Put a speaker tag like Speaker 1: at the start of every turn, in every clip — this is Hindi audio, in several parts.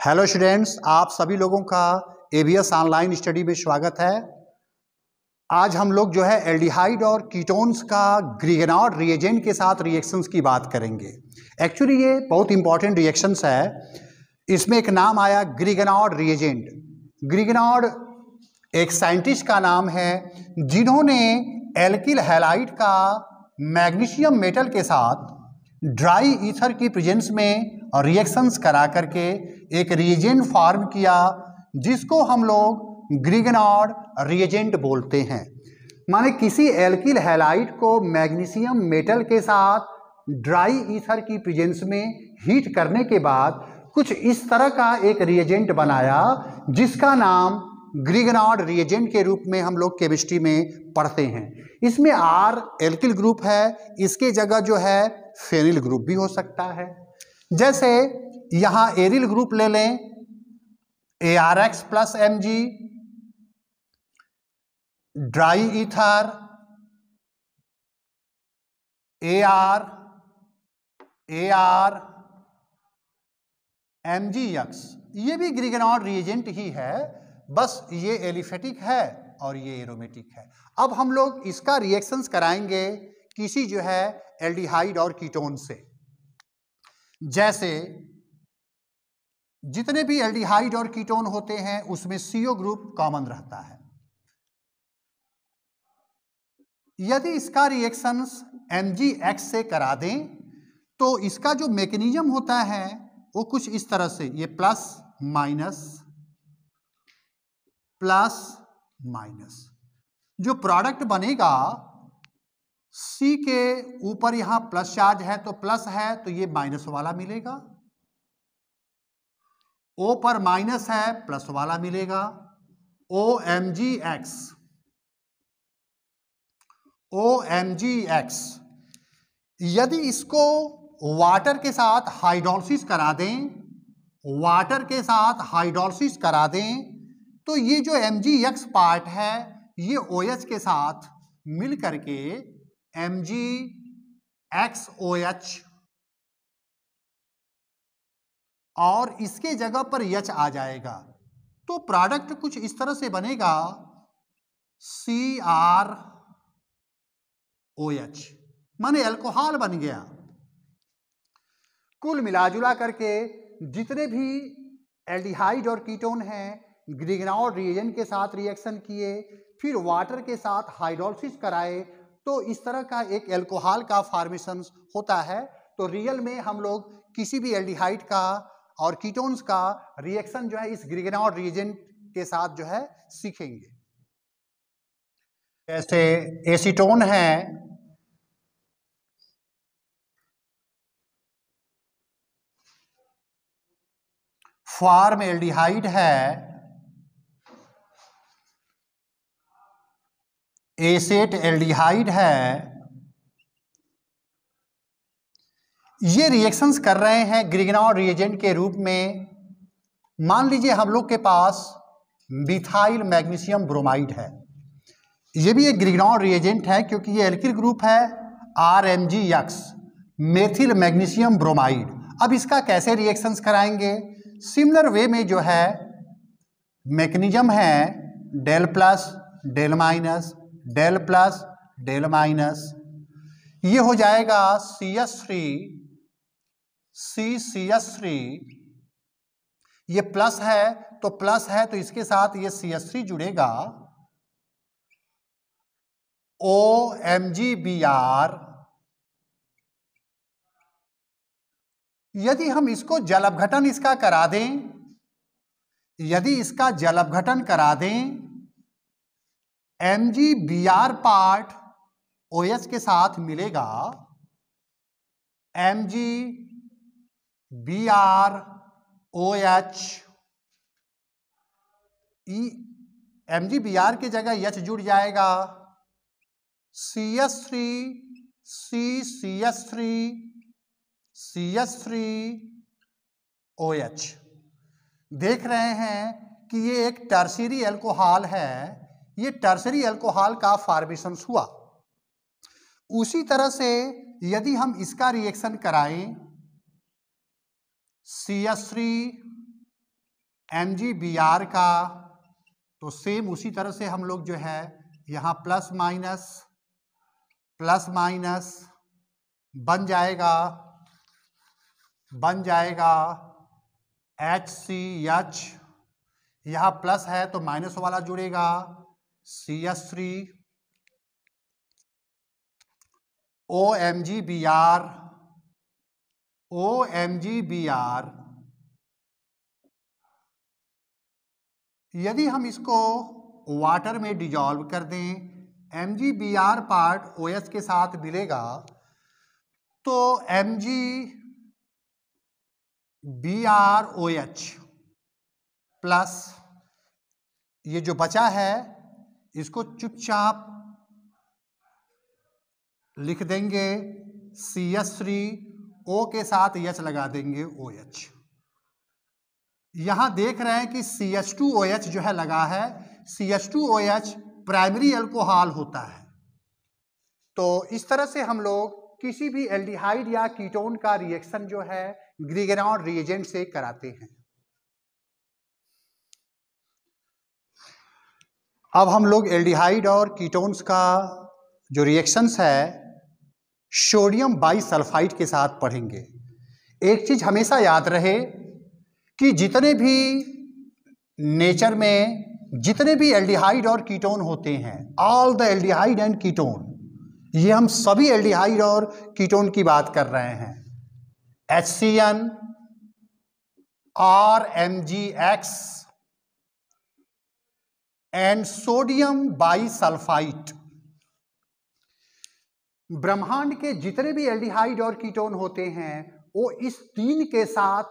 Speaker 1: हेलो स्टूडेंट्स, आप सभी लोगों का एबीएस ऑनलाइन स्टडी में स्वागत है। आज हम लोग जो है एल्डिहाइड और कीटोन्स का ग्रिगेनॉर्ड रिएजेंट के साथ रिएक्शंस की बात करेंगे। एक्चुअली ये बहुत इंपॉर्टेंट रिएक्शंस है। इसमें एक नाम आया ग्रिगेनॉर्ड रिएजेंट। ग्रिगेनॉर्ड एक साइंटिस्ट का नाम है जिन्होंने एल्किल हैलाइड का मैग्नीशियम मेटल के साथ ड्राई ईथर की प्रेजेंस में रिएक्शंस करा करके एक रिएजेंट फॉर्म किया जिसको हम लोग ग्रिगेनॉर्ड रिएजेंट बोलते हैं। माने किसी एल्किल हैलाइड को मैग्नीशियम मेटल के साथ ड्राई ईथर की प्रेजेंस में हीट करने के बाद कुछ इस तरह का एक रिएजेंट बनाया जिसका नाम ग्रिगेनॉर्ड रिएजेंट के रूप में हम लोग केमिस्ट्री में पढ़ते हैं। इसमें आर एल्किल ग्रुप है, इसके जगह जो है फेनिल ग्रुप भी हो सकता है। जैसे यहां एरिल ग्रुप ले लें, ArX plus Mg, dry ether AR MgX, ये भी ग्रिगेनॉर्ड रिएजेंट ही है, बस ये एलिफेटिक है और ये एरोमेटिक है। अब हम लोग इसका रिएक्शंस कराएंगे किसी जो है एल्डिहाइड और कीटोन से। जैसे जितने भी एल्डिहाइड और कीटोन होते हैं उसमें CO ग्रुप कॉमन रहता है। यदि इसका रिएक्शंस MgX से करा दें तो इसका जो मैकेनिज्म होता है वो कुछ इस तरह से, ये प्लस माइनस जो प्रोडक्ट बनेगा C के ऊपर यहां प्लस चार्ज है तो प्लस है तो ये माइनस वाला मिलेगा, O पर माइनस है प्लस वाला मिलेगा, OMgX। यदि इसको वाटर के साथ हाइड्रोलिसिस करा दें तो ये जो MgX पार्ट है ये OH के साथ मिल करके MgXOH और इसके जगह पर H आ जाएगा तो प्रोडक्ट कुछ इस तरह से बनेगा CrOH, माने अल्कोहल बन गया। कुल मिलाजुला करके जितने भी एल्डिहाइड और कीटोन हैं ग्रिगेनॉर्ड रिएजेंट के साथ रिएक्शन किए, फिर वाटर के साथ हाइड्रोलिसिस कराए तो इस तरह का एक अल्कोहल का फॉर्मेशन होता है। तो रियल में हम लोग किसी भी एल्डिहाइड का और कीटोन्स का रिएक्शन जो है इस ग्रिगेनॉर्ड रिएजेंट के साथ जो है सीखेंगे। जैसे एसीटोन है, फॉर्म एल्डिहाइड है, एसेट एल्डिहाइड है, ये रिएक्शंस कर रहे हैं ग्रिगेनॉर्ड रिएजेंट के रूप में। मान लीजिए हम लोग के पास मिथाइल मैग्नीशियम ब्रोमाइड है, ये भी एक ग्रिगेनॉर्ड रिएजेंट है क्योंकि ये एल्किल ग्रुप है RMgX, मेथिल मैग्नीशियम ब्रोमाइड। अब इसका कैसे रिएक्शंस कराएंगे? सिमिलर वे में जो है मैकेनिज्म है del plus del minus, del plus del minus, ये हो जाएगा CH3, ये प्लस है तो इसके साथ ये CH3 जुड़ेगा, OMgBr। यदि हम इसको जल अपघटन इसका करा दें, MgBr पार्ट OH के साथ मिलेगा, MgBrOH, MgBr की जगह H जुड़ जाएगा, CH3OH। देख रहे हैं कि ये एक टर्शियरी अल्कोहल है, ये टर्शियरी अल्कोहल का फॉर्मेशन हुआ। उसी तरह से यदि हम इसका रिएक्शन कराएं CH3 MgBr का, तो सेम उसी तरह से हम लोग जो है यहाँ प्लस माइनस बन जाएगा HCH, यहाँ प्लस है तो माइनस वाला जुड़ेगा CH3, OMgBr। यदि हम इसको वाटर में डिजॉल्व कर दें, MgBr पार्ट OH के साथ मिलेगा तो MgBrOH प्लस ये जो बचा है इसको चुपचाप लिख देंगे CH3, O के साथ H लगा देंगे OH। यहां देख रहे हैं कि CH2OH जो है लगा है, CH2OH प्राइमरी अल्कोहल होता है। तो इस तरह से हम लोग किसी भी एल्डिहाइड या कीटोन का रिएक्शन जो है ग्रिगेनॉर्ड रिएजेंट से कराते हैं। अब हम लोग एल्डिहाइड और कीटोन्स का जो रिएक्शंस है सोडियम बाइसल्फाइड के साथ पढ़ेंगे। एक चीज हमेशा याद रहे कि जितने भी नेचर में जितने भी एल्डिहाइड और कीटोन होते हैं, all the aldehyde and ketone, ये हम सभी एल्डिहाइड और कीटोन की बात कर रहे हैं। HCN, RMgX and sodium bisulphide. ब्रह्मांड के जितने भी एल्डिहाइड और कीटोन होते हैं वो इस तीन के साथ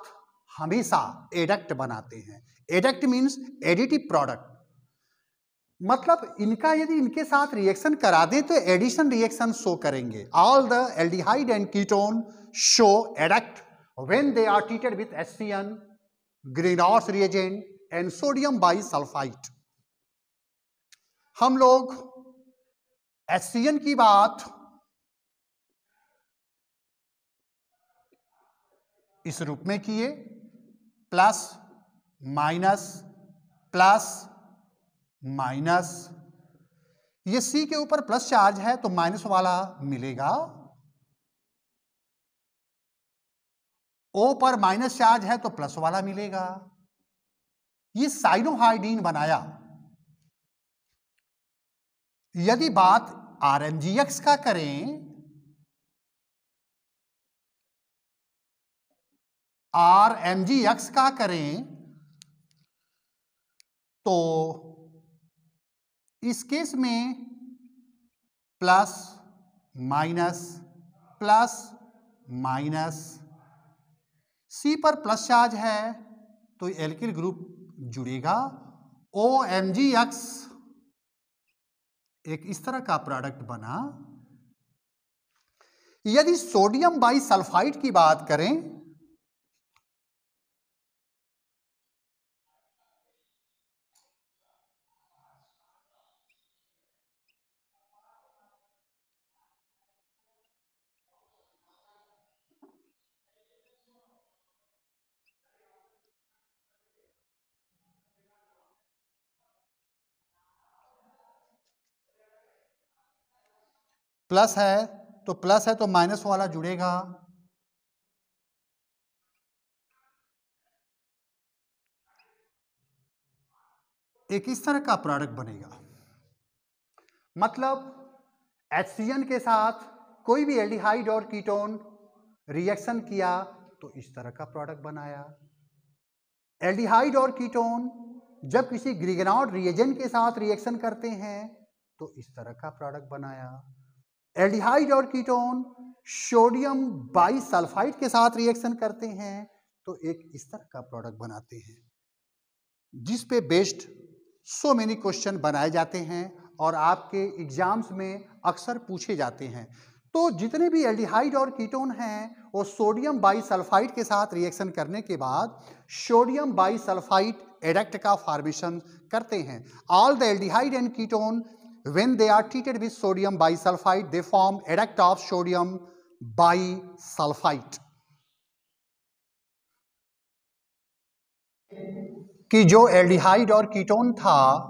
Speaker 1: हमेशा एडक्ट बनाते हैं। एडक्ट मीन्स एडिटिव प्रोडक्ट, मतलब इनका यदि इनके साथ रिएक्शन करा दें तो एडिशन रिएक्शन शो करेंगे। All the aldehyde and ketone show adduct when they are treated with HCN, greenhouse reagent and sodium bisulphite. हम लोग HCN की बात इस रूप में किए, प्लस माइनस, ये C के ऊपर प्लस चार्ज है तो माइनस वाला मिलेगा, O पर माइनस चार्ज है तो प्लस वाला मिलेगा। ये साइनोहाइडीन बनाया। यदि बात RMgX का करें, RMgX का करें तो इस केस में प्लस माइनस, C पर प्लस चार्ज है तो एल्किल ग्रुप जुड़ेगा। OMgX एक इस तरह का प्रोडक्ट बना। यदि सोडियम बाइसल्फाइड की बात करें प्लस है तो माइनस वाला जुड़ेगा। एक इस तरह का प्रोडक्ट बनेगा। मतलब HCN के साथ कोई भी एल्डिहाइड और कीटोन रिएक्शन किया तो इस तरह का प्रोडक्ट बनाया। एल्डिहाइड और कीटोन जब किसी ग्रिगेनॉर्ड रिएजेंट के साथ रिएक्शन करते हैं तो इस तरह का प्रोडक्ट बनाया। एल्डिहाइड और कीटोन सोडियम बाइसल्फाइड के साथ रिएक्शन करते हैं तो एक इस तरह का प्रोडक्ट बनाते हैं, जिस पे बेस्ड सो मेनी क्वेश्चन बनाए जाते हैं और आपके एग्जाम्स में अक्सर पूछे जाते हैं। तो जितने भी एल्डिहाइड और कीटोन हैं वो सोडियम बाइसल्फाइड के साथ रिएक्शन करने के बाद सोडियम बाइसल्फाइड एडक्ट का फॉर्मेशन करते हैं। All the aldehyde and ketone when they are treated with sodium bisulfite they form adduct of sodium bisulfite। कि जो एल्डिहाइड और कीटोन था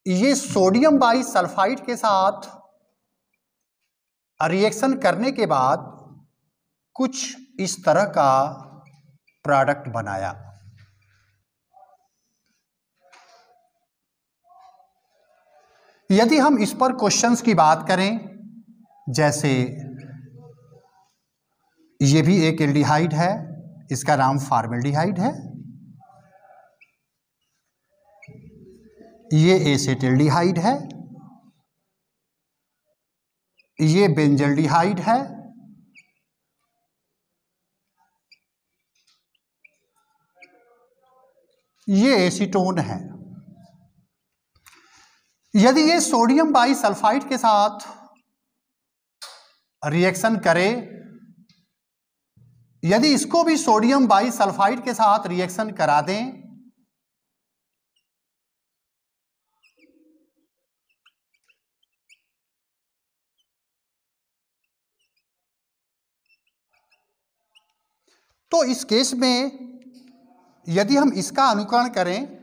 Speaker 1: ये सोडियम बाइसल्फाइड के साथ रिएक्शन करने के बाद कुछ इस तरह का प्रोडक्ट बनाया। यदि हम इस पर क्वेश्चंस की बात करें, जैसे ये भी एक एल्डिहाइड है, इसका नाम फॉर्मेल्डिहाइड है, ये एसेटल्डिहाइड है, ये बेंजल्डिहाइड है, ये एसीटोन है। यदि ये सोडियम बाइसल्फाइड के साथ रिएक्शन करे, यदि इसको भी सोडियम बाइसल्फाइड के साथ रिएक्शन करा दें तो इस केस में यदि हम इसका अनुकरण करें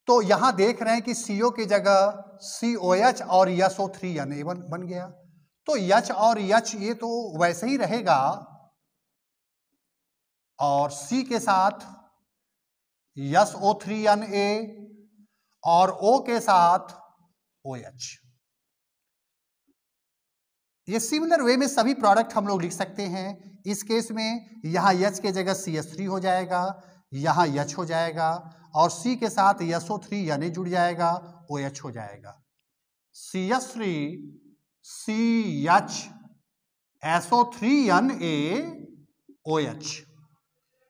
Speaker 1: तो यहां देख रहे हैं कि CO की जगह COH और SO3 बन गया। तो H और H ये तो वैसे ही रहेगा और C के साथ SO3Na और O के साथ OH। ये सिमिलर वे में सभी प्रोडक्ट हम लोग लिख सकते हैं। इस केस में यहाँ H के जगह CH3 हो जाएगा, यहाँ H हो जाएगा और C के साथ SO3 जुड़ जाएगा, OH हो जाएगा। CH3 CH SO3Na OH।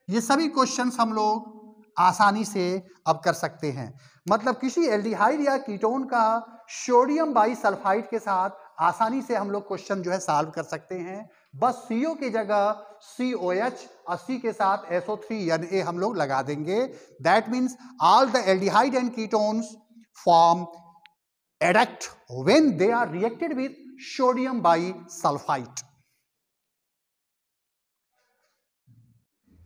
Speaker 1: ये सभी क्वेश्चंस हम लोग आसानी से अब कर सकते हैं। मतलब किसी एल्डिहाइड या कीटोन का सोडियम बाइसल्फाइड के साथ आसानी से हम लोग क्वेश्चन जो है सॉल्व कर सकते हैं। बस CO की जगह COH और C के साथ SO3Na हम लोग लगा देंगे। That means all the aldehyde and ketones form adduct when they are reacted with sodium bisulphite.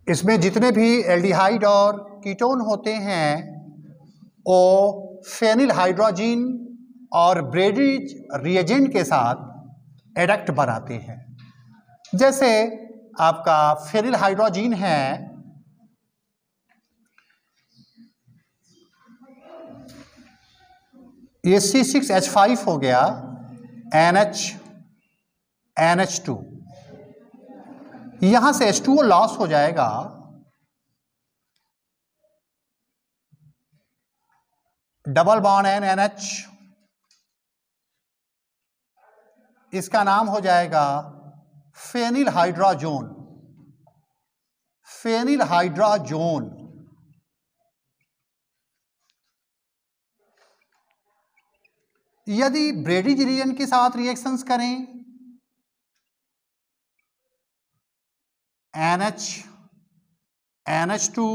Speaker 1: इसमें जितने भी एल्डिहाइड और कीटोन होते हैं वो फेनिल हाइड्रोजीन और ब्रेडिज रिएजेंट के साथ एडक्ट बनाते हैं। जैसे आपका फेनिल हाइड्रोजीन है, ये C6H5 हो गया, NH2, यहां से H2O लॉस हो जाएगा, डबल बॉन्ड NH, इसका नाम हो जाएगा फेनिल हाइड्रोजोन। फेनिल हाइड्रोजोन यदि ब्रेडिज रिएजेंट के साथ रिएक्शंस करें, NH2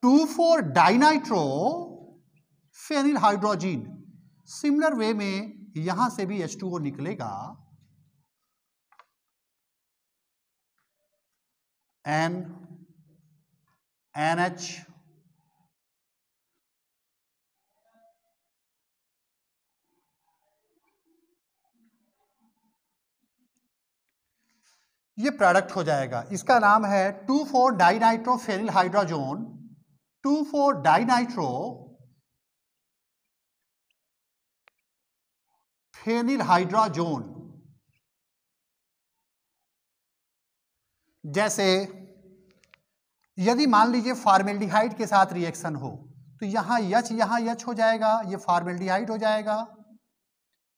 Speaker 1: 2,4 dinitrophenyl hydrazine. Similar way में यहां से भी H2O निकलेगा, NH, ये प्रोडक्ट हो जाएगा। इसका नाम है 2,4 dinitrophenyl hydrazone, 2,4 dinitrophenyl hydrazone. जैसे यदि मान लीजिए फॉर्मेल्डिहाइड के साथ रिएक्शन हो तो यहाँ H हो जाएगा, ये फॉर्मेल्डिहाइड हो जाएगा।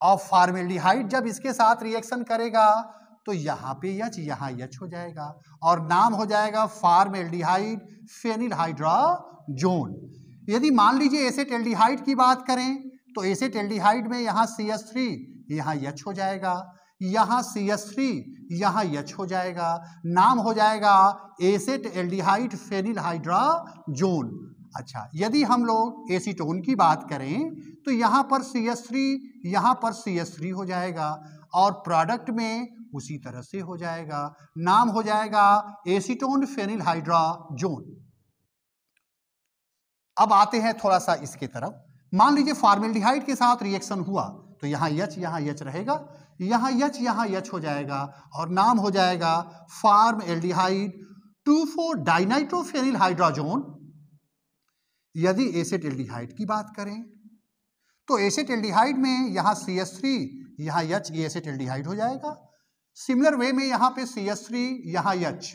Speaker 1: और फॉर्मेल्डिहाइड जब इसके साथ रिएक्शन करेगा तो यहाँ पे H हो जाएगा और नाम हो जाएगा फॉर्मेल्डिहाइड फेनिल हाइड्रोजोन। यदि मान लीजिए एसेटल्डिहाइड की बात करें तो एसेटल्डिहाइड में यहाँ CH3, यहाँ H हो जाएगा, यहाँ CH3, यहाँ H हो जाएगा, नाम हो जाएगा एसेटल्डिहाइड फेनिल हाइड्रोजोन। अच्छा, यदि हम लोग एसीटोन की बात करें तो यहाँ पर CH3, यहाँ पर CH3 हो जाएगा और प्रोडक्ट में उसी तरह से हो जाएगा, नाम हो जाएगा एसीटोन फेनिल हाइड्रोजोन। अब आते हैं थोड़ा सा इसके तरफ। मान लीजिए फॉर्मेल्डिहाइड के साथ रिएक्शन हुआ तो यहाँ यच रहेगा, यहाँ यच हो जाएगा और नाम हो जाएगा फॉर्मएल्डिहाइड 2,4 डाइनाइट्रोफेनिल हाइड्रोजोन। यदि एसेटल्डिहाइड की बात करें तो एसेटल्डिहाइड में यहाँ CH3 यहाँ H, ये एसेटल्डिहाइड हो जाएगा। सिमिलर वे में यहाँ पे CH3 यहाँ H,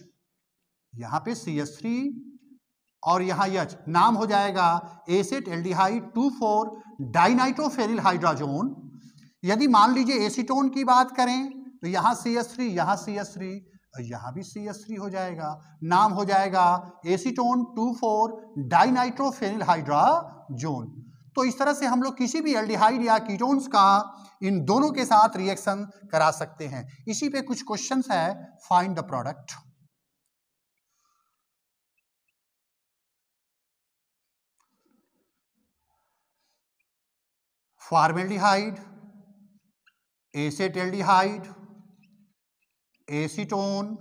Speaker 1: यहाँ पे CH3 और यहाँ H, नाम हो जाएगा एसेटल्डिहाइड 2,4 डाइनाइट्रोफेनिल हाइड्रोजोन। यदि मान लीजिए एसीटोन की बात करें तो यहाँ CH3 यहाँ CH3 और यहाँ भी CH3 हो जाएगा, नाम हो जाएगा एसीटोन 2,4 डाइनाइट्रोफेनिल हाइड्रोजोन। तो इस तरह से हम लोग किसी भी एल्डिहाइड या कीटोन्स का इन दोनों के साथ रिएक्शन करा सकते हैं। इसी पे कुछ क्वेश्चंस है, find the product. Formaldehyde, acetaldehyde, acetone,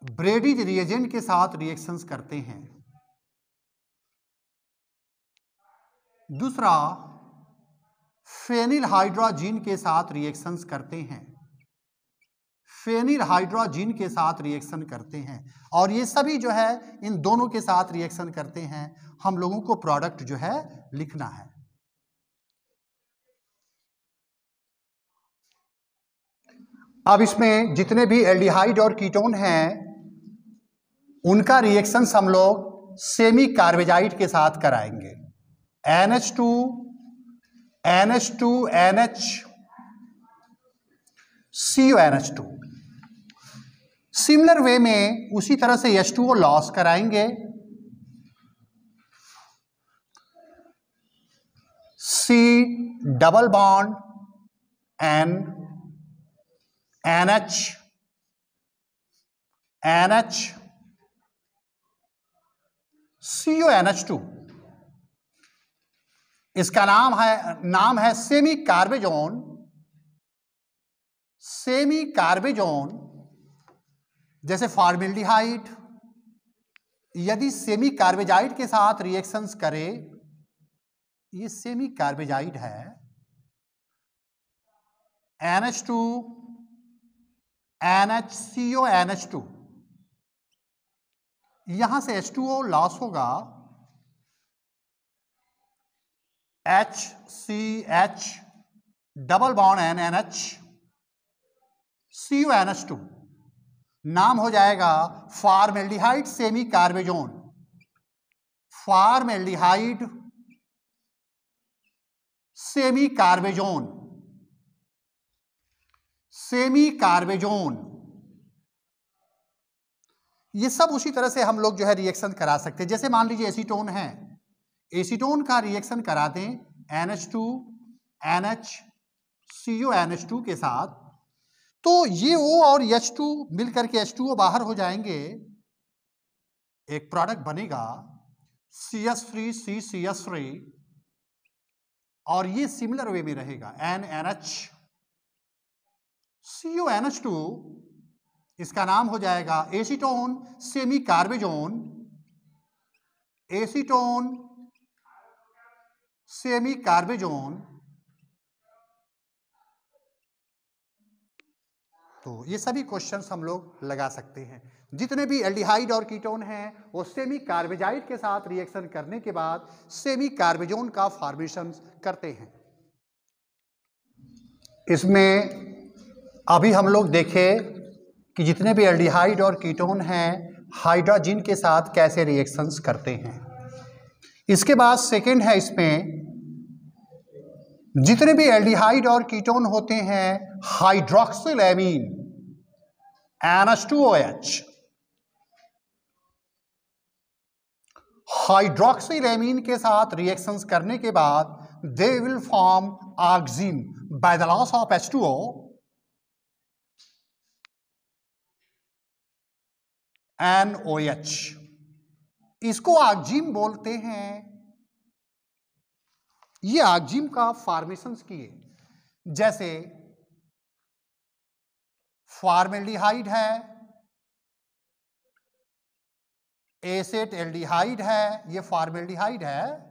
Speaker 1: Brady's reagent के साथ रिएक्शंस करते हैं। दूसरा, फेनिल हाइड्रोजीन के साथ रिएक्शंस करते हैं, फेनिल हाइड्रोजीन के साथ रिएक्शन करते हैं। और ये सभी जो है इन दोनों के साथ रिएक्शन करते हैं। हम लोगों को प्रोडक्ट जो है लिखना है। अब इसमें जितने भी एल्डिहाइड और कीटोन हैं उनका रिएक्शंस हम लोग सेमी कार्बेजाइड के साथ कराएंगे। NH2 NH CONH2। Similar way में उसी तरह से H2O लॉस कराएंगे, C double bond NH CONH2। इसका नाम है सेमी कार्बेजोन। जैसे फॉर्मेल्डिहाइड यदि सेमी कार्बेजाइड के साथ रिएक्शंस करे, ये सेमी कार्बेजाइड है, NH2 NHCONH2, यहां से H2O लॉस होगा, HCH double bond NH CONH2, नाम हो जाएगा formaldehyde semi carbazone. Formaldehyde semi carbazone. ये सब उसी तरह से हम लोग जो है रिएक्शन करा सकते हैं। जैसे मान लीजिए एसीटोन है, एसीटोन का रिएक्शन करा दें NH2 NHCONH2 के साथ, तो ये O और H2 मिलकर के H2O बाहर हो जाएंगे, एक प्रोडक्ट बनेगा CH3CCH3 और ये सिमिलर वे में रहेगा NNHCONH2। इसका नाम हो जाएगा acetone semi carbazone, acetone semi carbazone. तो ये सभी क्वेश्चंस हम लोग लगा सकते हैं। जितने भी एल्डिहाइड और कीटोन हैं वो सेमी कार्बेजाइड के साथ रिएक्शन करने के बाद सेमी कार्बेजोन का फॉर्मेशन करते हैं। इसमें अभी हम लोग देखें कि जितने भी एल्डिहाइड और कीटोन हैं हाइड्रोजन के साथ कैसे रिएक्शंस करते हैं। इसके बाद सेकंड है, इसमें जितने भी एल्डिहाइड और कीटोन होते हैं hydroxyl amine NH2OH, hydroxyl amine के साथ रिएक्शंस करने के बाद they will form oxygen by the loss of H2O NOH। इसको आगजीम बोलते हैं। ये आगजीम का फॉर्मेशंस किए, जैसे फॉर्मेल्डिहाइड है, एसेट-एल्डिहाइड है, ये फॉर्मेल्डिहाइड है,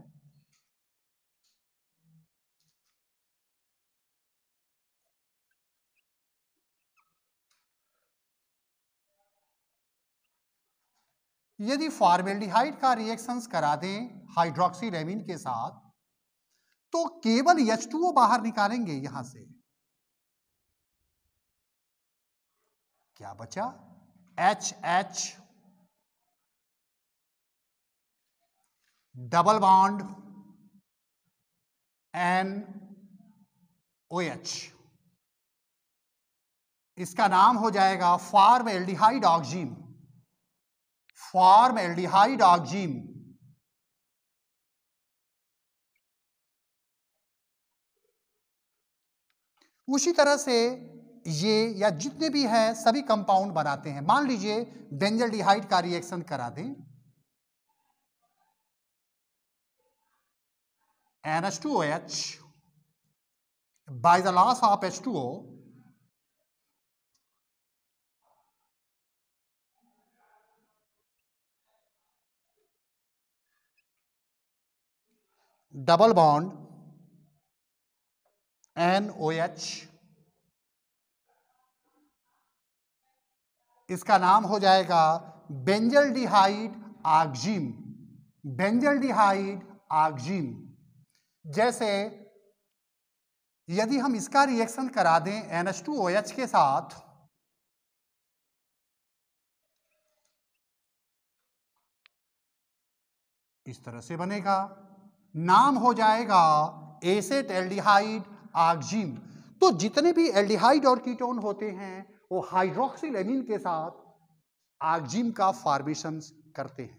Speaker 1: यदि फॉर्मेल्डिहाइड का रिएक्शंस करा दें हाइड्रोक्सीलेमीन के साथ तो केवल H2O बाहर निकालेंगे यहां से। क्या बचा? HH डबल बॉन्ड NOH, इसका नाम हो जाएगा फॉर्मेल्डिहाइड ऑक्जीम। फॉर्मेल्डिहाइड ऑक्जीम। उसी तरह से ये या जितने भी हैं सभी कंपाउंड बनाते हैं। मान लीजिए बेंजल्डिहाइड का रिएक्शन करा दें, NH2OH by the loss of H2O double bond NOH, इसका नाम हो जाएगा बेंजल्डिहाइड ऑक्जीम। बेंजल्डिहाइड ऑक्जीम। जैसे यदि हम इसका रिएक्शन करा दें NH2OH के साथ, इस तरह से बनेगा, नाम हो जाएगा एसेट-एल्डिहाइड ऑक्जीम। तो जितने भी एल्डिहाइड और कीटोन होते हैं वो हाइड्रोक्सिलेमीन के साथ ऑक्जीम का फॉर्मेशन करते हैं।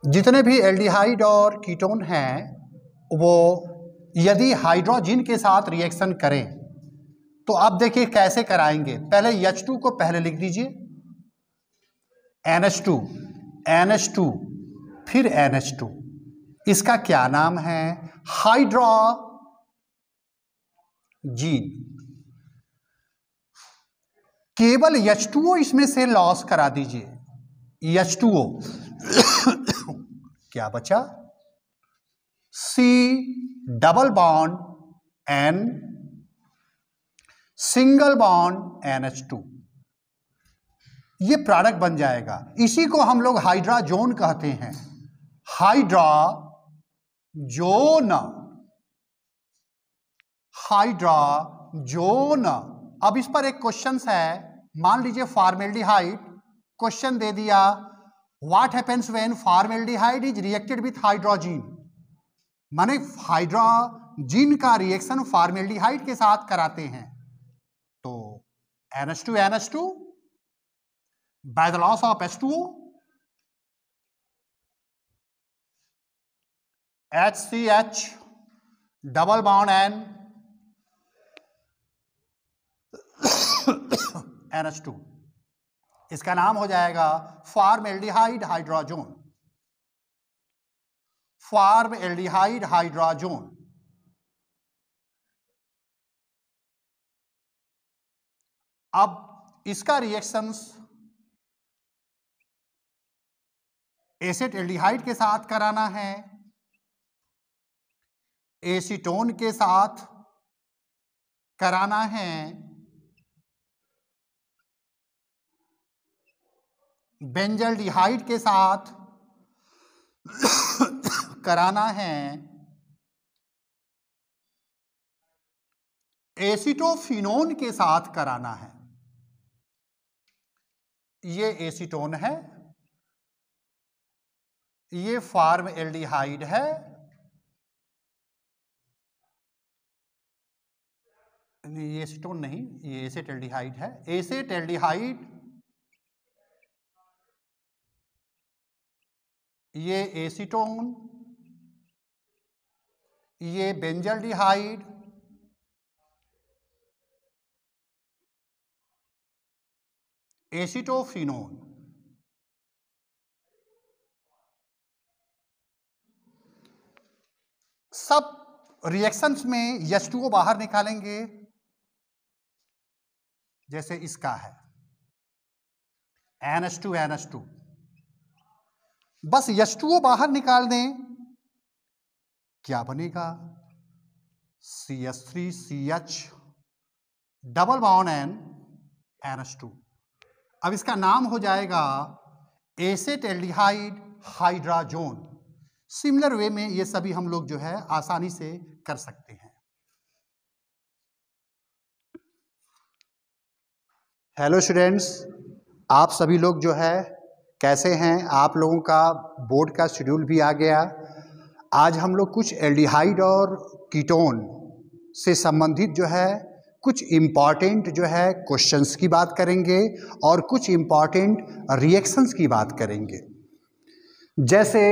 Speaker 1: जितने भी एल्डिहाइड और कीटोन हैं वो यदि हाइड्रोजन के साथ रिएक्शन करें तो अब देखिए कैसे कराएंगे। पहले H2 को पहले लिख दीजिए, NH2, NH2 फिर NH2, इसका क्या नाम है? हाइड्रोजीन। केवल H2O इसमें से लॉस करा दीजिए, H2O क्या बचा? C double bond N single bond NH2, ये प्रोडक्ट बन जाएगा। इसी को हम लोग हाइड्राजोन कहते हैं, हाइड्राजोन, हाइड्राजोन। अब इस पर एक क्वेश्चन है, मान लीजिए फॉर्मेल्डिहाइड, क्वेश्चन दे दिया what happens when formaldehyde is reacted with hydrogen, माने हाइड्रोजन का रिएक्शन फॉर्मेल्डिहाइड के साथ कराते हैं तो NH2 NH2 by the loss of H2O, HCH double bond N NH2, इसका नाम हो जाएगा फॉर्मेल्डिहाइड हाइड्रोजोन। Formaldehyde hydrazone. अब इसका रिएक्शंस एसेट-एल्डिहाइड के साथ कराना है, एसीटोन के साथ कराना है, बेंजल्डिहाइड के साथ कराना है, एसीटोफिनोन के साथ कराना है। ये एसीटोन है, ये फॉर्मेल्डिहाइड है, ये एसीटोन नहीं, ये एसेट-एल्डिहाइड है। एसेट-एल्डिहाइड, ये एसीटोन, ये बेंजल्डिहाइड, एसिटोफिनोन। सब रिएक्शंस में H2O बाहर निकालेंगे, जैसे इसका है NH2 बस H2O बाहर निकाल दें, क्या बनेगा? CH3CH double bond NH2। अब इसका नाम हो जाएगा एसेटल्डिहाइड हाइड्राजोन। सिमिलर वे में ये सभी हम लोग जो है आसानी से कर सकते हैं। हेलो स्टूडेंट्स, आप सभी लोग जो है कैसे हैं? आप लोगों का बोर्ड का शेड्यूल भी आ गया। आज हम लोग कुछ एल्डिहाइड और कीटोन से संबंधित जो है कुछ इम्पॉर्टेंट जो है क्वेश्चंस की बात करेंगे और कुछ इम्पॉर्टेंट रिएक्शंस की बात करेंगे। जैसे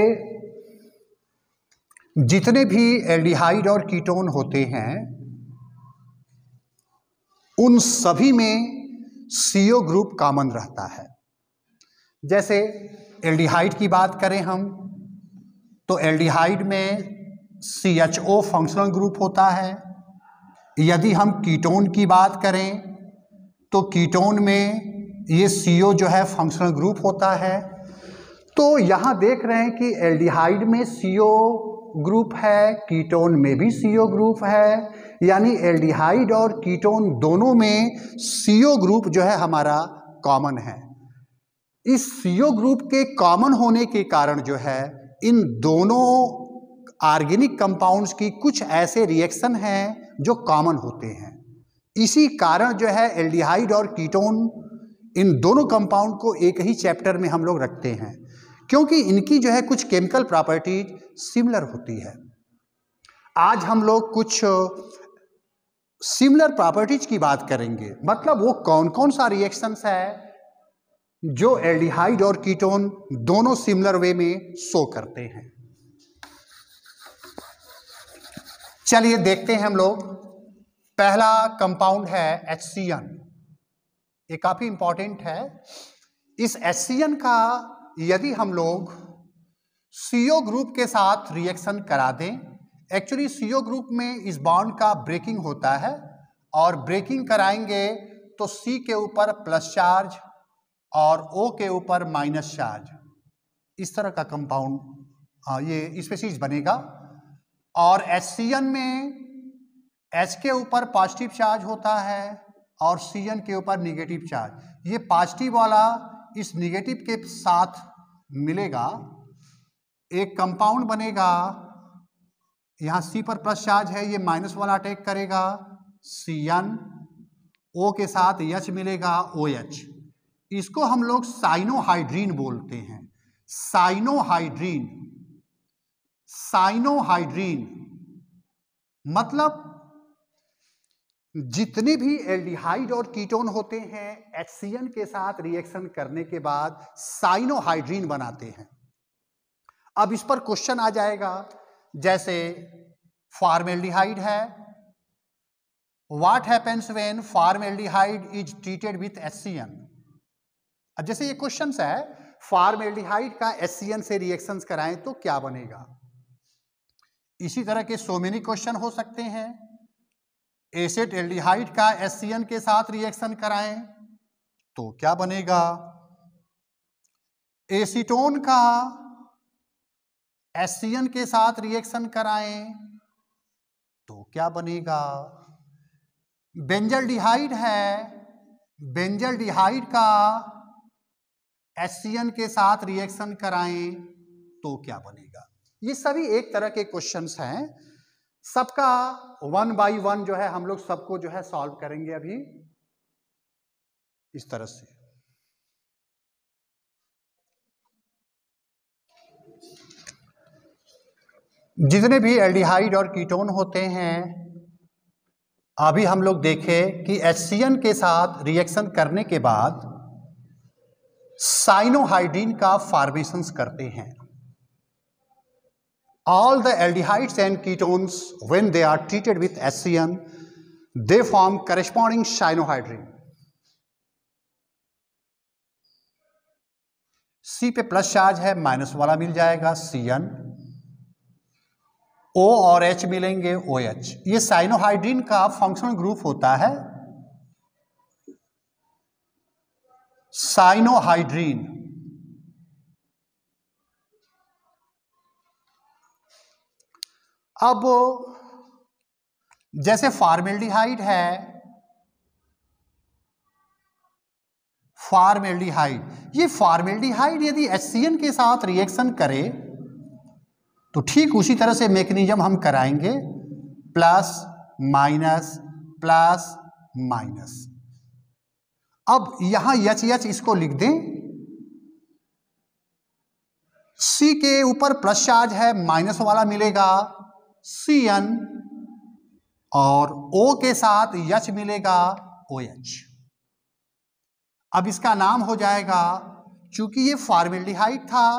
Speaker 1: जितने भी एल्डिहाइड और कीटोन होते हैं उन सभी में CO ग्रुप कॉमन रहता है। जैसे एल्डिहाइड की बात करें हम तो एल्डिहाइड में CHO फंक्शनल ग्रुप होता है। यदि हम कीटोन की बात करें तो कीटोन में ये CO जो है फंक्शनल ग्रुप होता है। तो यहाँ देख रहे हैं कि एल्डिहाइड में CO ग्रुप है, कीटोन में भी CO ग्रुप है, यानी एल्डिहाइड और कीटोन दोनों में CO ग्रुप जो है हमारा कॉमन है। इस CO ग्रुप के कॉमन होने के कारण जो है इन दोनों ऑर्गेनिक कंपाउंड्स की कुछ ऐसे रिएक्शन हैं जो कॉमन होते हैं। इसी कारण जो है एल्डिहाइड और कीटोन इन दोनों कंपाउंड को एक ही चैप्टर में हम लोग रखते हैं, क्योंकि इनकी जो है कुछ केमिकल प्रॉपर्टीज सिमिलर होती है। आज हम लोग कुछ सिमिलर प्रॉपर्टीज की बात करेंगे, मतलब वो कौन कौन सा रिएक्शंस है जो एल्डिहाइड और कीटोन दोनों सिमिलर वे में शो करते हैं। चलिए देखते हैं हम लोग। पहला कंपाउंड है HCN। ये काफी इंपॉर्टेंट है। इस HCN का यदि हम लोग CO ग्रुप के साथ रिएक्शन करा दें, एक्चुअली CO ग्रुप में इस बॉन्ड का ब्रेकिंग होता है और ब्रेकिंग कराएंगे तो C के ऊपर प्लस चार्ज और O के ऊपर माइनस चार्ज, इस तरह का कंपाउंड ये स्पीशीज बनेगा। और HCN में H के ऊपर पॉजिटिव चार्ज होता है और CN के ऊपर निगेटिव चार्ज। ये पॉजिटिव वाला इस निगेटिव के साथ मिलेगा, एक कंपाउंड बनेगा। यहाँ C पर प्लस चार्ज है, ये माइनस वाला अटैक करेगा CN, O के साथ H मिलेगा OH। इसको हम लोग साइनोहाइड्रीन बोलते हैं। साइनोहाइड्रीन, साइनोहाइड्रीन मतलब जितने भी एल्डिहाइड और कीटोन होते हैं HCN के साथ रिएक्शन करने के बाद साइनोहाइड्रीन बनाते हैं। अब इस पर क्वेश्चन आ जाएगा, जैसे फॉर्मेल्डिहाइड है, what happens when formaldehyde is treated with HCN। अब जैसे ये क्वेश्चन है, फॉर्मेल्डिहाइड का HCN से रिएक्शंस कराएं तो क्या बनेगा। इसी तरह के सो मेनी क्वेश्चन हो सकते हैं। एसेटल्डिहाइड का HCN के साथ रिएक्शन कराएं तो क्या बनेगा। एसीटोन का HCN के साथ रिएक्शन कराएं तो क्या बनेगा। बेंजल्डिहाइड है, बेंजल्डिहाइड का HCN के साथ रिएक्शन कराएं तो क्या बनेगा। ये सभी एक तरह के क्वेश्चंस हैं। सबका 1 बाय 1 जो है हम लोग सबको जो है सॉल्व करेंगे अभी इस तरह से। जितने भी एल्डिहाइड और कीटोन होते हैं, अभी हम लोग देखें कि HCN के साथ रिएक्शन करने के बाद साइनोहाइड्रीन का फॉर्मेशंस करते हैं। All the aldehydes and ketones, when they are treated with HCN, they form corresponding cyanohydrin. सी पे प्लस चार्ज है, माइनस वाला मिल जाएगा Cn, O और H मिलेंगे OH। ये साइनोहाइड्रीन का फंक्शनल ग्रुप होता है, साइनोहाइड्रीन। अब जैसे फॉर्मेल्डिहाइड है, फॉर्मेल्डिहाइड, ये फॉर्मेल्डिहाइड यदि HCN के साथ रिएक्शन करे तो ठीक उसी तरह से मैकेनिज्म हम कराएंगे, प्लस माइनस प्लस माइनस। अब यहां HH इसको लिख दें, C के ऊपर प्लस चार्ज है, माइनस वाला मिलेगा Cn और O के साथ H मिलेगा OH। अब इसका नाम हो जाएगा, चूंकि ये फॉर्मेल्डिहाइड था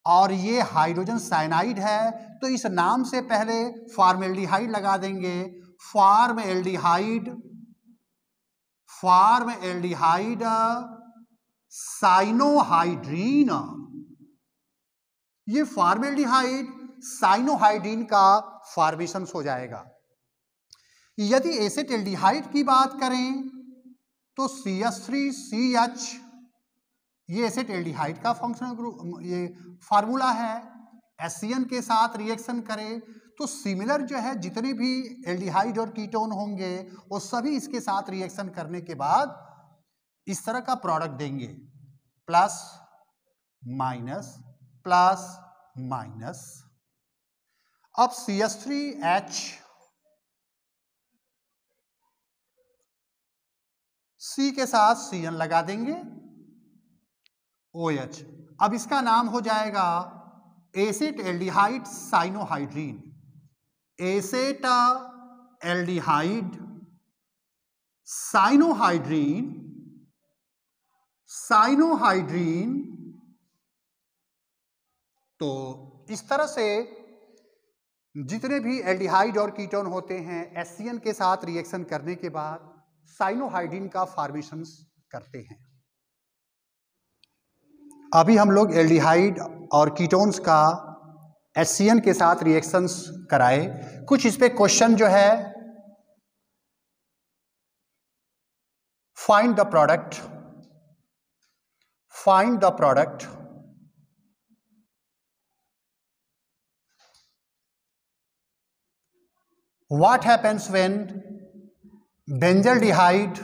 Speaker 1: और ये हाइड्रोजन साइनाइड है, तो इस नाम से पहले फॉर्मेल्डिहाइड लगा देंगे, फॉर्मेल्डिहाइड, फॉर्मेल्डिहाइड साइनोहाइड्रीन। ये फॉर्मेल्डिहाइड साइनोहाइड्रीन का फॉर्मेशन हो जाएगा। यदि एसेटल्डिहाइड की बात करें तो CH3CH, ये एसेटल्डिहाइड का फंक्शनल ग्रुप, ये फार्मूला है। HCN के साथ रिएक्शन करें तो सिमिलर जो है जितने भी एल्डिहाइड और कीटोन होंगे वो सभी इसके साथ रिएक्शन करने के बाद इस तरह का प्रोडक्ट देंगे, प्लस माइनस प्लस माइनस। अब CH3H, C के साथ Cn लगा देंगे, OH। अब इसका नाम हो जाएगा एसेटल्डिहाइड साइनोहाइड्रीन, एसेटल्डिहाइड साइनोहाइड्रीन, साइनोहाइड्रीन। तो इस तरह से जितने भी एल्डिहाइड और कीटोन होते हैं HCN के साथ रिएक्शन करने के बाद साइनोहाइड्रीन का फॉर्मेशन करते हैं। अभी हम लोग एल्डिहाइड और कीटोन्स का HCN के साथ रिएक्शंस कराए। कुछ इस पे क्वेश्चन जो है, find the product, find the product what happens when benzaldehyde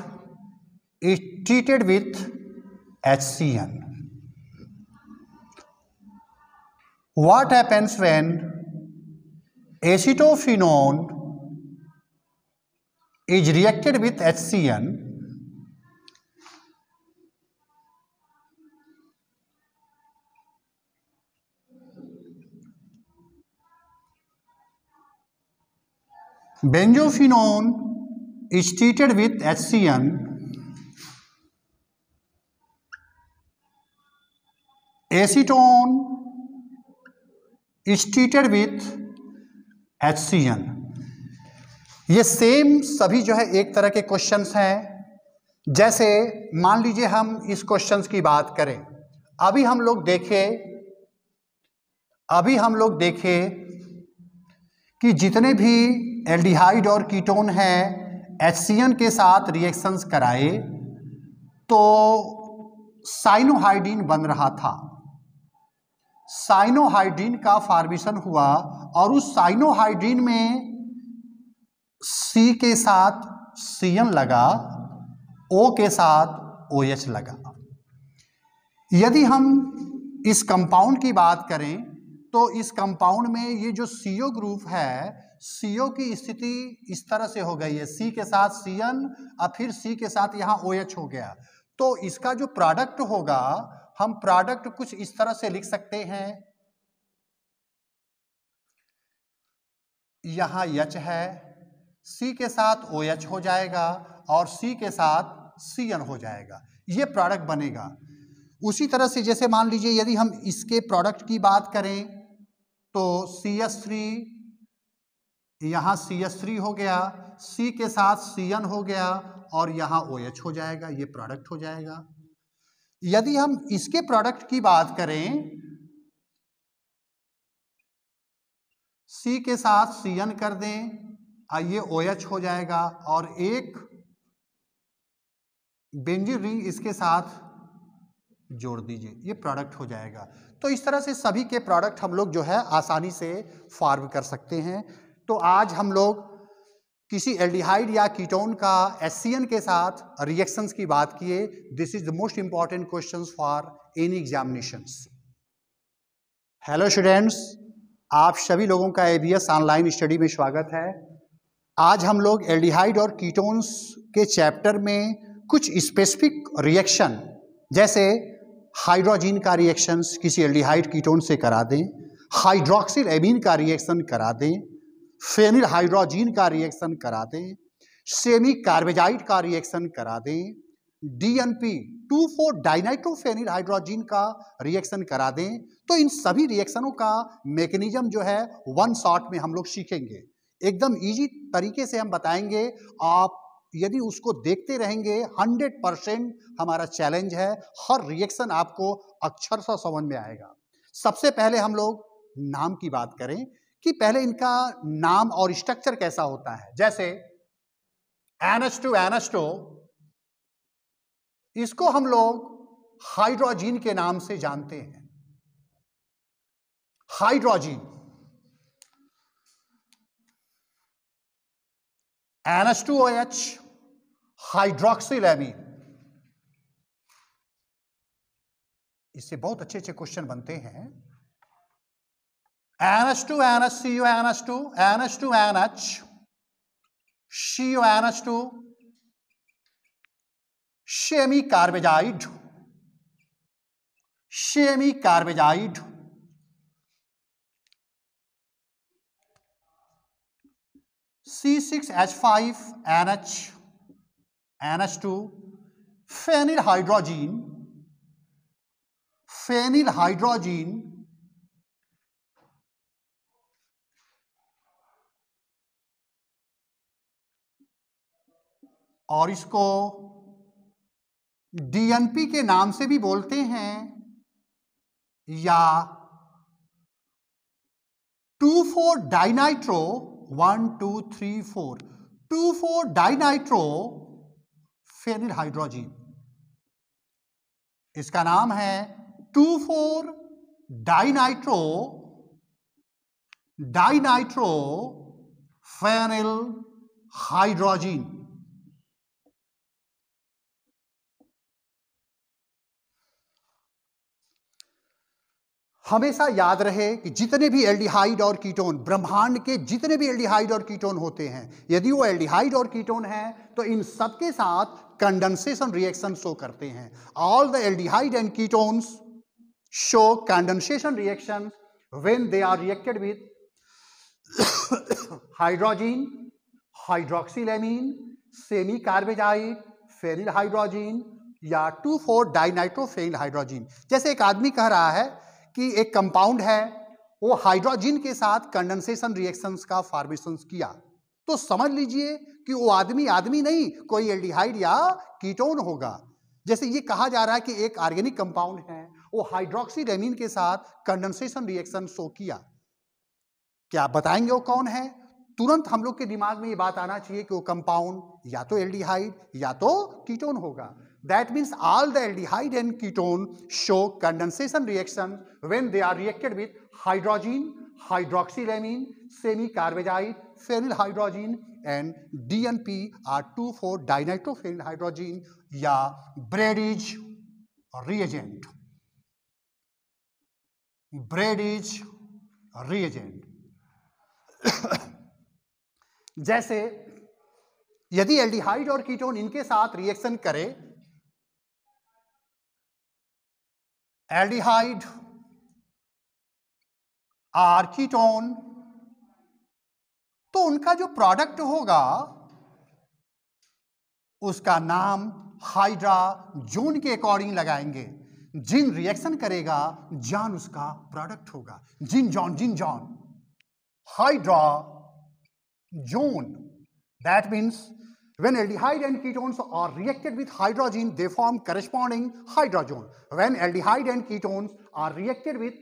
Speaker 1: is treated with HCN? What happens when acetophenone is reacted with HCN? Benzophenone is treated with HCN. Acetone is treated with HCN. ये सेम सभी जो है एक तरह के क्वेश्चंस हैं। जैसे मान लीजिए हम इस क्वेश्चंस की बात करें, अभी हम लोग देखें कि जितने भी एल्डिहाइड और कीटोन हैं HCN के साथ रिएक्शंस कराए तो साइनोहाइड्रीन बन रहा था, साइनोहाइड्रीन का फॉर्मेशन हुआ और उस साइनोहाइड्रीन में C के साथ Cn लगा, O के साथ OH लगा। यदि हम इस कंपाउंड की बात करें तो इस कंपाउंड में ये जो CO ग्रुप है, CO की स्थिति इस तरह से हो गई है, C के साथ Cn और फिर C के साथ यहाँ OH हो गया। तो इसका जो प्रोडक्ट होगा, हम प्रोडक्ट कुछ इस तरह से लिख सकते हैं, यहाँ H है, C के साथ OH हो जाएगा और C के साथ Cn हो जाएगा, ये प्रोडक्ट बनेगा। उसी तरह से जैसे मान लीजिए यदि हम इसके प्रोडक्ट की बात करें तो CH3, यहाँ CH3 हो गया, C के साथ Cn हो गया और यहाँ OH हो जाएगा, ये प्रोडक्ट हो जाएगा। यदि हम इसके प्रोडक्ट की बात करें, C के साथ Cn कर दें, ये OH हो जाएगा और एक बेंजीन रिंग इसके साथ जोड़ दीजिए, ये प्रोडक्ट हो जाएगा। तो इस तरह से सभी के प्रोडक्ट हम लोग जो है आसानी से फॉर्म कर सकते हैं। तो आज हम लोग किसी एल्डिहाइड या कीटोन का HCN के साथ रिएक्शंस की बात किए। This is the most important questions for any examinations. Hello students, आप सभी लोगों का ABS ऑनलाइन स्टडी में स्वागत है। आज हम लोग एल्डिहाइड और कीटोन्स के चैप्टर में कुछ स्पेसिफिक रिएक्शन, जैसे हाइड्रोजीन का रिएक्शंस किसी एल्डिहाइड कीटोन से करा दें, हाइड्रोक्सिल एमीन का रिएक्शन करा दें, फेनिल हाइड्रोजीन का रिएक्शन करा दें, सेमी कार्बेजाइड का रिएक्शन करा दें, DNP 2,4 डाइनाइट्रोफेनिल हाइड्रोजीन का रिएक्शन करा दें। तो इन सभी रिएक्शनों का मैकेनिज्म जो है वन शॉट में हम लोग सीखेंगे। एकदम इजी तरीके से हम बताएंगे। आप यदि उसको देखते रहेंगे 100% हमारा चैलेंज है, हर रिएक्शन आपको अक्षरशः समझ में आएगा। सबसे पहले हम लोग नाम की बात करें कि पहले इनका नाम और स्ट्रक्चर कैसा होता है। जैसे NH2, इसको हम लोग हाइड्रोजीन के नाम से जानते हैं। Hydrazine, NH2OH, hydroxyl amine. इससे बहुत अच्छे अच्छे क्वेश्चन बनते हैं। NH2NH, CuNH2, NH2NH, CuNH2, semicarbazide, semicarbazide, C6H5NH, NH2, phenyl hydrazine, phenyl hydrazine, और इसको DNP के नाम से भी बोलते हैं, या 2,4 डाइनाइट्रो 1 2 3 4 2,4 डाइनाइट्रो फेनिल हाइड्रोजीन। इसका नाम है 2,4 डाइनाइट्रो फेनिल हाइड्रोजीन। हमेशा याद रहे कि जितने भी एल्डिहाइड और कीटोन, ब्रह्मांड के जितने भी एल्डिहाइड और कीटोन होते हैं, यदि वो एल्डिहाइड और कीटोन हैं तो इन सबके साथ कंडेंसेशन रिएक्शन शो करते हैं। All the aldehyde and ketones show condensation reaction when they are reacted with hydrazine, hydroxylamine, semicarbazide, phenyl hydrazine या 2,4 डाइनाइट्रोफेनिल हाइड्रोजीन। जैसे एक आदमी कह रहा है कि एक कंपाउंड है, वो हाइड्रोजीन के साथ कंडेंसेशन रिएक्शंस का फॉर्मेशन किया, तो समझ लीजिए कि वो आदमी नहीं, कोई एल्डिहाइड या कीटोन होगा। जैसे ये कहा जा रहा है कि एक ऑर्गेनिक कंपाउंड है, वो हाइड्रोक्सिल एमीन के साथ कंडेंसेशन रिएक्शन शो किया। क्या बताएंगे वो कौन है? तुरंत हम लोग के दिमाग में ये बात आना चाहिए कि वो कंपाउंड या तो एल्डिहाइड या तो कीटोन होगा। That means all the aldehyde and ketone show condensation reaction when they are reacted with hydrogen, hydroxylamine, semi-carbazide, phenyl hydrogen and DNP are 2,4 dinitrophenyl hydrogen या Brady's reagent. Brady's reagent. जैसे यदि एल्डिहाइड और कीटोन इनके साथ रिएक्शन करे, एल्डिहाइड और कीटोन, तो उनका जो प्रोडक्ट होगा उसका नाम हाइड्रोजोन के अकॉर्डिंग लगाएंगे। जिन रिएक्शन करेगा जॉन उसका प्रोडक्ट होगा। जिन जॉन hydrogen, that means When aldehyde and ketones are reacted with hydrogen, they form corresponding hydrazone. When aldehyde and ketones are reacted with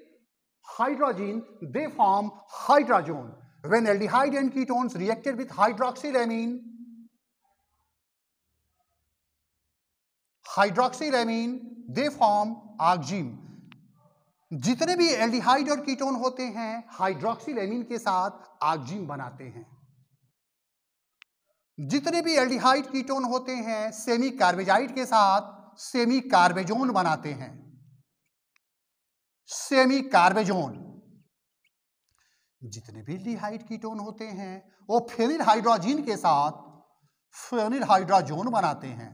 Speaker 1: hydrogen, they form hydrazone. When aldehyde and ketones reacted with hydroxylamine, they form arginine. जितने भी एल्डिहाइड और कीटोन होते हैं हाइड्रोक्सिलेमिन के साथ आर्जिन बनाते हैं. जितने भी एल्डिहाइड कीटोन होते हैं सेमी कार्बेजाइड के साथ सेमी कार्बेजोन बनाते हैं. Semi carbazone. जितने भी एल्डिहाइड कीटोन होते हैं वो फेनिल हाइड्रोजीन के साथ फेनिल हाइड्राजोन बनाते हैं.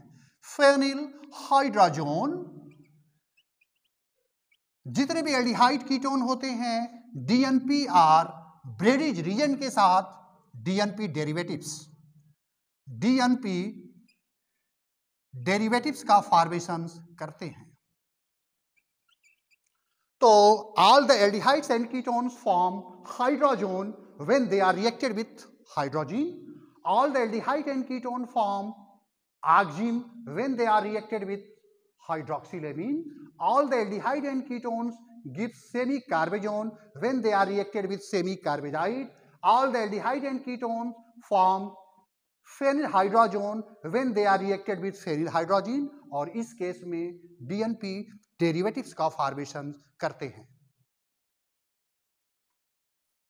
Speaker 1: Phenyl hydrazone. जितने भी एल्डिहाइड कीटोन होते हैं डीएनपी आर ब्रेडिज रीजन के साथ डीएनपी डेरिवेटिव्स का फॉर्मेशन करते हैं. तो all the aldehydes and ketones form hydrazone when they are reacted with hydrogen. All the aldehyde and ketone form arginine when they are reacted with hydroxylamine. All the aldehyde and ketones give semi-carbazone when they are reacted with semi-carbazide. All the aldehyde and ketones form phenylhydrazone when they are reacted with phenylhydrazine. और इस केस में डीएनपी डेरिवेटिव्स का फॉर्मेशन करते हैं.